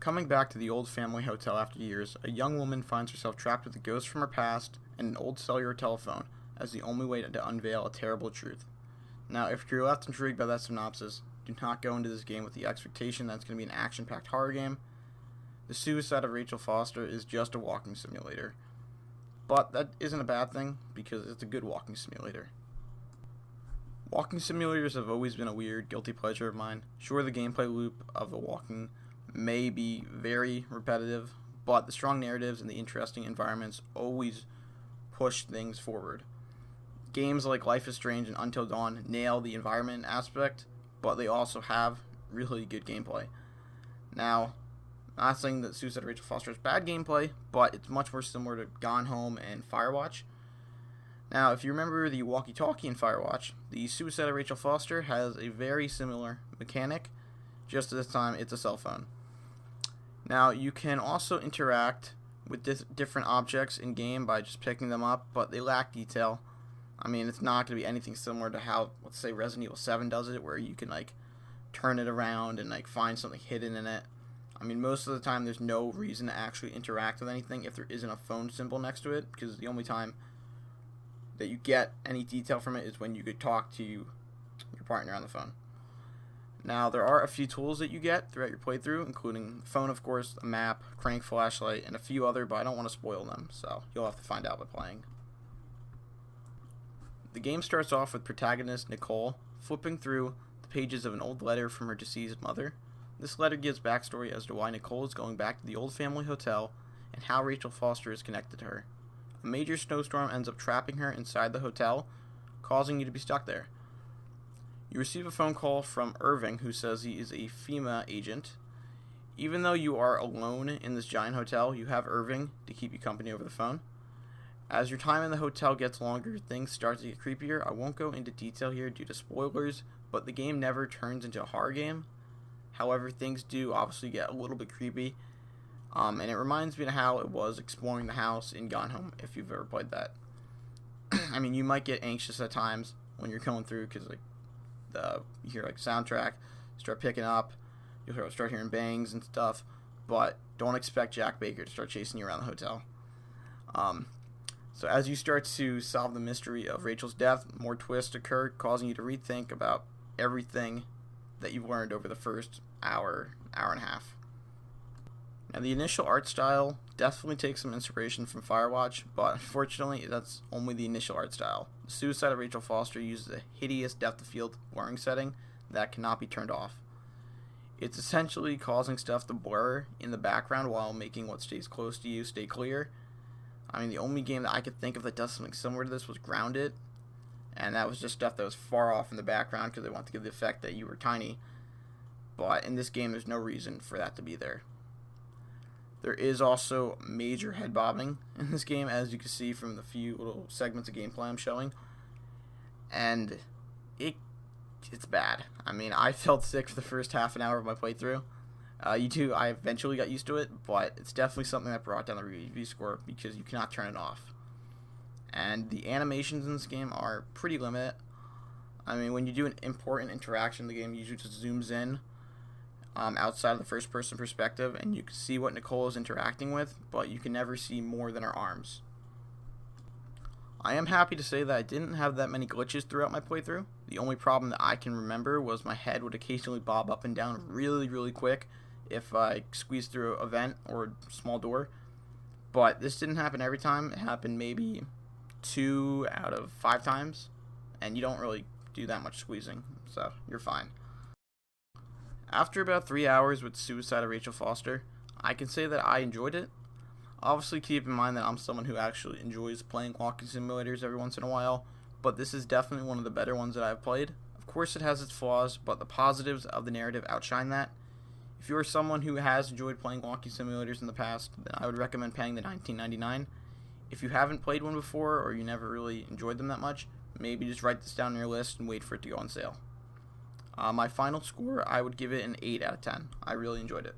Coming back to the old family hotel after years, a young woman finds herself trapped with a ghost from her past and an old cellular telephone as the only way to unveil a terrible truth. Now, if you're left intrigued by that synopsis, do not go into this game with the expectation that it's going to be an action-packed horror game. The Suicide of Rachel Foster is just a walking simulator. But that isn't a bad thing, because it's a good walking simulator. Walking simulators have always been a weird, guilty pleasure of mine. Sure, the gameplay loop of the walking may be very repetitive, but the strong narratives and the interesting environments always push things forward. Games like Life is Strange and Until Dawn nail the environment aspect, but they also have really good gameplay. Now, not saying that Suicide of Rachel Foster is bad gameplay, but it's much more similar to Gone Home and Firewatch. Now, if you remember the walkie-talkie in Firewatch, the Suicide of Rachel Foster has a very similar mechanic, just this time it's a cell phone. Now, you can also interact with different objects in-game by just picking them up, but they lack detail. I mean, it's not going to be anything similar to how, let's say, Resident Evil 7 does it, where you can, turn it around and, find something hidden in it. I mean, most of the time, there's no reason to actually interact with anything if there isn't a phone symbol next to it, because the only time that you get any detail from it is when you could talk to your partner on the phone. Now, there are a few tools that you get throughout your playthrough, including the phone, of course, a map, crank flashlight, and a few other, but I don't want to spoil them, so you'll have to find out by playing. The game starts off with protagonist Nicole flipping through the pages of an old letter from her deceased mother. This letter gives backstory as to why Nicole is going back to the old family hotel and how Rachel Foster is connected to her. A major snowstorm ends up trapping her inside the hotel, causing you to be stuck there. You receive a phone call from Irving, who says he is a FEMA agent. Even though you are alone in this giant hotel, you have Irving to keep you company over the phone. As your time in the hotel gets longer, things start to get creepier. I won't go into detail here due to spoilers, but the game never turns into a horror game. However, things do obviously get a little bit creepy, and it reminds me of how it was exploring the house in Gone Home, if you've ever played that. I mean, you might get anxious at times when you're going through, because you hear soundtrack start picking up, you'll start hearing bangs and stuff, but don't expect Jack Baker to start chasing you around the hotel. So as you start to solve the mystery of Rachel's death, more twists occur, causing you to rethink about everything that you've learned over the first hour and a half. Now, the initial art style definitely takes some inspiration from Firewatch, but unfortunately, that's only the initial art style. The Suicide of Rachel Foster uses a hideous depth of field blurring setting that cannot be turned off. It's essentially causing stuff to blur in the background while making what stays close to you stay clear. I mean, the only game that I could think of that does something similar to this was Grounded, and that was just stuff that was far off in the background because they wanted to give the effect that you were tiny. But in this game, there's no reason for that to be there. There is also major head bobbing in this game, as you can see from the few little segments of gameplay I'm showing. And it's bad. I mean, I felt sick for the first half an hour of my playthrough. I eventually got used to it, but it's definitely something that brought down the review score because you cannot turn it off. And the animations in this game are pretty limited. I mean, when you do an important interaction, the game usually just zooms in outside of the first-person perspective, and you can see what Nicole is interacting with, but you can never see more than her arms. I am happy to say that I didn't have that many glitches throughout my playthrough. The only problem that I can remember was my head would occasionally bob up and down really, really quick if I squeezed through a vent or a small door. But this didn't happen every time. It happened maybe 2 out of 5 times, and you don't really do that much squeezing, so you're fine. After about 3 hours with Suicide of Rachel Foster, I can say that I enjoyed it. Obviously, keep in mind that I'm someone who actually enjoys playing walking simulators every once in a while, but this is definitely one of the better ones that I've played. Of course, it has its flaws, but the positives of the narrative outshine that. If you're someone who has enjoyed playing walking simulators in the past, then I would recommend paying the $19.99. If you haven't played one before, or you never really enjoyed them that much, maybe just write this down on your list and wait for it to go on sale. My final score, I would give it an 8 out of 10. I really enjoyed it.